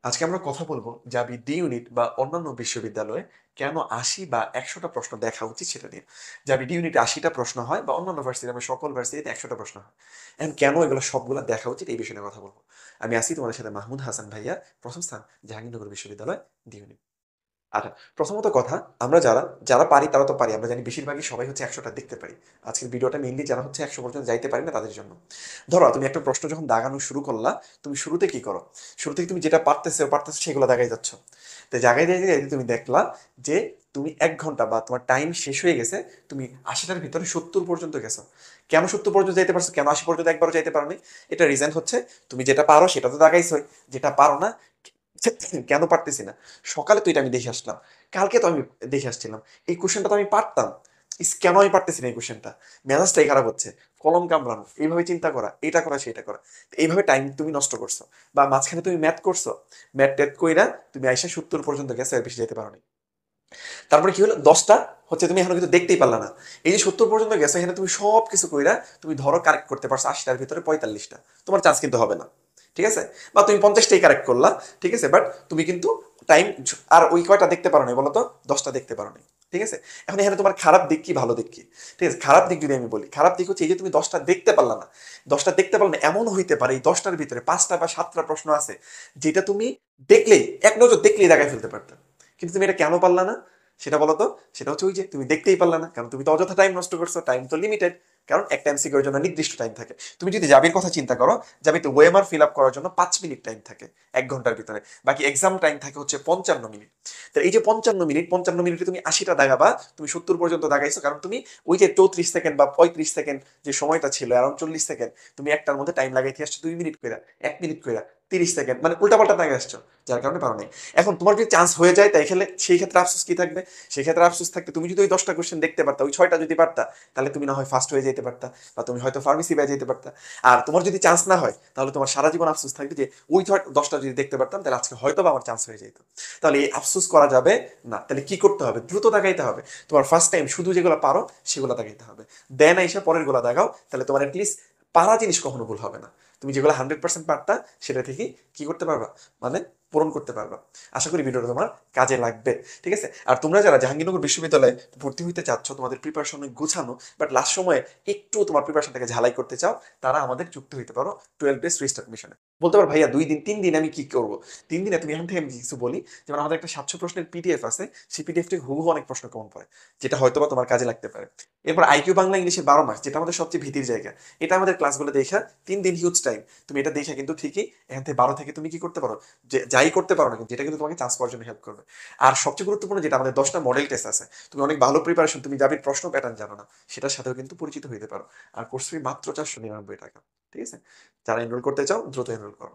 আজকে আমরা কথা বলবো জাবি ডি ইউনিট বা অন্যান্য বিশ্ববিদ্যালয়ে কেন ৮০ বা ১০০টা প্রশ্ন দেখা উচিত সেটা নিয়ে। জাবি ডি ইউনিটে ৮০টা প্রশ্ন হয় বা অন্যান্য ভার্সিটি আমরা সকল ভার্সিটিতে ১০০টা প্রশ্ন হয়। এখন কেন এগুলো সবগুলো দেখা উচিত এই বিষয়ে নিয়ে কথা বলবো। আমি আছি তোমাদের সাথে মাহমুদ হাসান ভাইয়া, প্রথম স্থান জাহাঙ্গীরনগর বিশ্ববিদ্যালয় ডি ইউনিট। আচ্ছা, প্রথমত কথা, আমরা যারা যারা পারি তারা তো পারি, আমরা জানি বেশিরভাগই সবাই হচ্ছে ১০০টা দেখতে পারি। আজকের ভিডিওটা মেইনলি যারা হচ্ছে ১০০ পর্যন্ত যাইতে পারি না তাদের জন্য। ধরো তুমি একটা প্রশ্ন যখন দাগানো শুরু করলা, তুমি শুরুতে কি করো? শুরু থেকে তুমি যেটা পারতেছো সেগুলো দাগাই যাচ্ছ। তো জায়গায় দিয়ে দিয়ে তুমি দেখলা যে তুমি ১ ঘন্টা বা তোমার টাইম শেষ হয়ে গেছে, তুমি ৮০টার ভিতরে ৭০ পর্যন্ত গেছো। কেন ৭০ পর্যন্ত যাইতে পারছো, কেন ৮০ পর্যন্ত একবারও যাইতে পারো নি? এটা রিজন হচ্ছে তুমি যেটা পারো সেটা তো দাগাইছোই, যেটা পারো না কেন পারতেছি না। সকালে তো এটা আমি দেখে আসলাম, কালকে তো আমি দেখে আসছিলাম, এই কোশ্চেনটা তো আমি পারতাম, কেন আমি পারতেছি না এই কোশ্চেনটা? মেজাজটাই খারাপ হচ্ছে, কলম কামড়ানো, এইভাবে চিন্তা করা, এটা করা সেটা করা। তো এইভাবে টাইম তুমি নষ্ট করছো। বা মাঝখানে তুমি ম্যাথ করছো, ম্যাথ ট্যাথ কইরা তুমি আইসা ৭০ পর্যন্ত গেছো, এর বেশি যেতে পারো নি। তারপরে কি হলো, ১০টা হচ্ছে তুমি এখনো কিন্তু দেখতেই পারলা না। এই যে ৭০ পর্যন্ত গেছো, এখানে তুমি সব কিছু কইরা তুমি ধরো কারেক্ট করতে পারছো ৮০টার ভিতরে ৪৫টা, তোমার চান্স কিন্তু হবে না। ঠিক আছে? বা তুমি ৫০টাই কারেক্ট করলা, ঠিক আছে, বাট তুমি কিন্তু টাইম আর ওই কয়টা দেখতে পারো না বলো তো? ১০টা দেখতে পারো না। ঠিক আছে? এখন এখানে তোমার খারাপ দিক কি ভালো দিক কি? ঠিক আছে, খারাপ দিক যদি আমি বলি, খারাপ দিক হচ্ছে এই যে তুমি ১০টা দেখতে পারলা না। ১০টা দেখতে পারলে না, এমন হইতে পারে এই ১০টার ভিতরে ৫টা বা ৭টা প্রশ্ন আছে যেটা তুমি দেখলেই, এক নজর দেখলেই দাগায় ফেলতে পারতে। কিন্তু তুমি এটা কেন পারলা না? সেটা বলো তো। সেটা হচ্ছে ওই যে তুমি দেখতেই পারলা না, কারণ তুমি তো অযথা টাইম নষ্ট করছো, টাইম তো লিমিটেড। কারণ একটা এমসিকিউর জন্য নির্দিষ্ট টাইম থাকে। তুমি যদি জাবির কথা চিন্তা করো, জাবিতে ওএমআর ফিল আপ করার জন্য ৫ মিনিট টাইম থাকে ১ ঘন্টার ভিতরে। বাকি এক্সাম টাইম থাকে হচ্ছে ৫৫ মিনিট। তো এই যে ৫৫ মিনিট, ৫৫ মিনিটে তুমি ৮০টা দাগাবা, তুমি ৭০ পর্যন্ত দাগাইছো, কারণ তুমি ওই যে ৩৪ সেকেন্ড বা ৩৫ সেকেন্ড যে সময়টা ছিল, অ্যারাউন্ড ৪০ সেকেন্ড, তুমি একটার মধ্যে টাইম লাগাইতে আসছো ২ মিনিট করে, ১ মিনিট করে, ৩০ সেকেন্ড, মানে উল্টাপাল্টা দাগে আসছো, যার কারণে পারো নাই। এখন তোমার যদি চান্স হয়ে যায়, তাই খেলে সেই ক্ষেত্রে আফসোস কি থাকবে? সেক্ষেত্রে আফসোস থাকতে, তুমি যদি ওই ১০টা কোশ্চেন দেখতে পারতা, ওই ৬টা যদি পারতা, তাহলে তুমি না হয় ফার্স্ট হয়ে যেতে পারতা, বা তুমি হয়তো ফার্মেসি পেয়ে যেতে পারতা। আর তোমার যদি চান্স না হয়, তাহলে তোমার সারা জীবন আফসোস থাকবে যে ওই ১০টা যদি দেখতে পারতাম, তাহলে আজকে হয়তো বা আমার চান্স হয়ে যেত। তাহলে এই আফসোস করা যাবে না। তাহলে কি করতে হবে? দ্রুত দাগাইতে হবে। তোমার ফার্স্ট টাইম শুধু যেগুলো পারো সেগুলো দাগাইতে হবে। দেন এসে পরের গুলা দাগাও, তাহলে তোমার অ্যাটলিস্ট পারা জিনিস কখনো ভুল হবে না। তুমি যেগুলো 100% পারতা, সেটা থেকে কি করতে পারবা, মানে পূরণ করতে পারবা। আশা করি ভিডিওটা তোমার কাজে লাগবে। ঠিক আছে? আর তোমরা যারা জাহাঙ্গীরনগর বিশ্ববিদ্যালয়ে ভর্তি হইতে চাচ্ছ, তোমাদের প্রিপারেশন অনেক গুছানো, বাট লাস্ট সময়ে একটু তোমার প্রিপারেশনটাকে ঝালাই করতে চাও, তারা আমাদের যুক্ত হইতে পারো 12 ডেজ রিস্টার্ট মিশনে। বলতে পারো ভাইয়া ২ দিন ৩ দিন আমি কি করবো? ৩ দিনে তুমি এখান থেকে আমি কিছু বলি। যেমন আমাদের একটা ৭০০ প্রশ্নের পিডিএফ আছে, সেই পিডিএফ থেকে হুবহু অনেক প্রশ্ন কমন পড়ে, যেটা হয়তো বা তোমার কাজে লাগতে পারে। এরপর আইকিউ বাংলা ইংলিশের ১২ মার্কস, যেটা আমাদের সবচেয়ে ভীতির জায়গা। এটা আমাদের ক্লাসগুলো দেখা ৩ দিন হিউজ টাইম। তুমি এটা দেখে কিন্তু ঠিকই এখান থেকে ১২ থেকে তুমি কি করতে পারো, যে যাই করতে পারো না, কিন্তু যেটা কিন্তু তোমাকে চান্স পাওয়ার জন্য হেল্প করবে। আর সবচেয়ে গুরুত্বপূর্ণ যেটা, আমাদের ১০টা মডেল টেস্ট আছে। তুমি অনেক ভালো প্রিপারেশন, তুমি যাবির প্রশ্ন প্যাটার্ন জানো না, সেটার সাথেও কিন্তু পরিচিত হইতে পারো। আর কোর্স ফি মাত্র ৪৯৯ টাকা। ঠিক আছে? যারা এনরোল করতে চাও দ্রুত এনরোল করো।